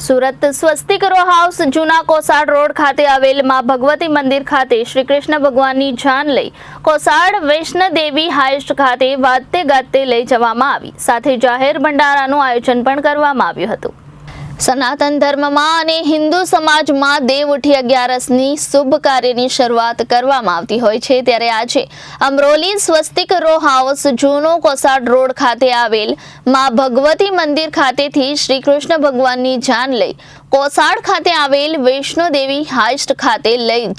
સુરત સ્વસ્તિક row house જૂના Kosad road ખાતે આવેલ માં ભગવતી મંદિર ખાતે શ્રી કૃષ્ણ ભગવાનની જાન લઈ કોસાડ વૈષ્ણોદેવી હાઈસ્ટ ખાતે વાતે ગાતે લઈ જવામાં આવી, સાથે જાહેર ભંડારાનું આયોજન પણ કરવામાં આવ્યું હતું। સનાતન ધર્મમાં અને હિન્દુ સમાજમાં દેવ ઉઠી 11ની શુભ કાર્યની શરૂઆત કરવામાં આવતી હોય છે, ત્યારે આજે અમરોલી સ્વસ્તિક રો હાઉસ જૂનો કોસાડ રોડ ખાતે આવેલ માં ભગવતી મંદિર ખાતેથી શ્રી કૃષ્ણ ભગવાનની જાન લઈ કોસાડ ખાતે આવેલ વૈષ્ણોદેવી હાઈસ્ટ ખાતે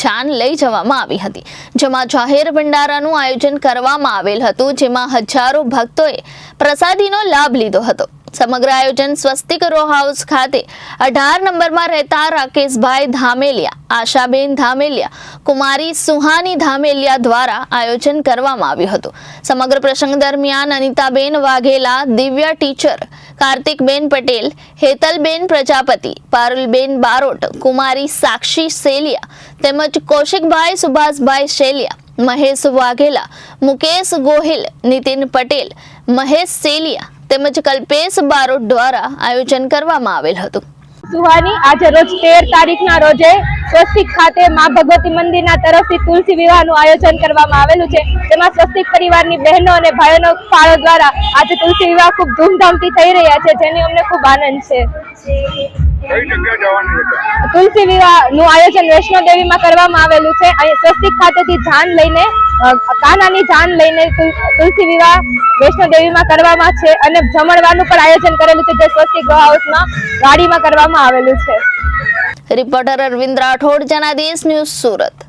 જાન લઈ જવામાં આવી હતી, જેમાં જાહેર ભંડારાનું આયોજન કરવામાં આવેલ હતું, જેમાં હજારો ભક્તોએ પ્રસાદીનો લાભ લીધો હતો। સમગ્ર આયોજન સ્વસ્તિક રો હાઉસ ખાતે 18 નંબરમાં રહેતા રાકેશભાઈ ધામેલિયા, આશાબેન ધામેલિયા, કુમારી સુહાની ધામેલિયા દ્વારા આયોજન કરવામાં આવ્યું હતું। સમગ્ર પ્રસંગ દરમિયાન અનિતાબેન વાઘેલા, દિવ્યા ટીચર, કાર્તિકબેન પટેલ, હેતલબેન પ્રજાપતિ, પારુલબેન બારોટ, કુમારી સાક્ષી સેલિયા તેમજ કૌશિકભાઈ સુભાષભાઈ શેલિયા, મહેશ વાઘેલા, મુકેશ ગોહિલ, નીતિન પટેલ, મહેશ સેલિયા તેમજ કલ્પેશ બારોટ દ્વારા આયોજન કરવામાં આવેલ હતું। સુહાની આજે રોજ 13 તારીખના રોજે સ્વસ્તિક ખાતે માં ભગવતી મંદિરના તરફથી તુલસી વિવાહનું આયોજન કરવામાં આવેલું છે, જેમાં સ્વસ્તિક પરિવારની બહેનો અને ભાઈઓનો ફાળો દ્વારા આજે તુલસી વિવાહ ખૂબ ધૂમધામથી થઈ રહ્યા છે, જેની અમને ખૂબ આનંદ છે। તુલસી વિવાહનું આયોજન વૈષ્ણોદેવીમાં કરવામાં આવેલું છે। અહીં સ્વસ્તિક ખાતેથી જાન લઈને કાનાની જાન લઈને તુલસી વિવાહ વૈષ્ણોદેવીમાં કરવામાં છે અને જમણવારનું પણ આયોજન કરેલું છે, જે સ્વસ્તિક હાઉસમાં ગાડીમાં કરવામાં આવેલું છે। Reporter Arvind Rathod, Janadesh news, Surat.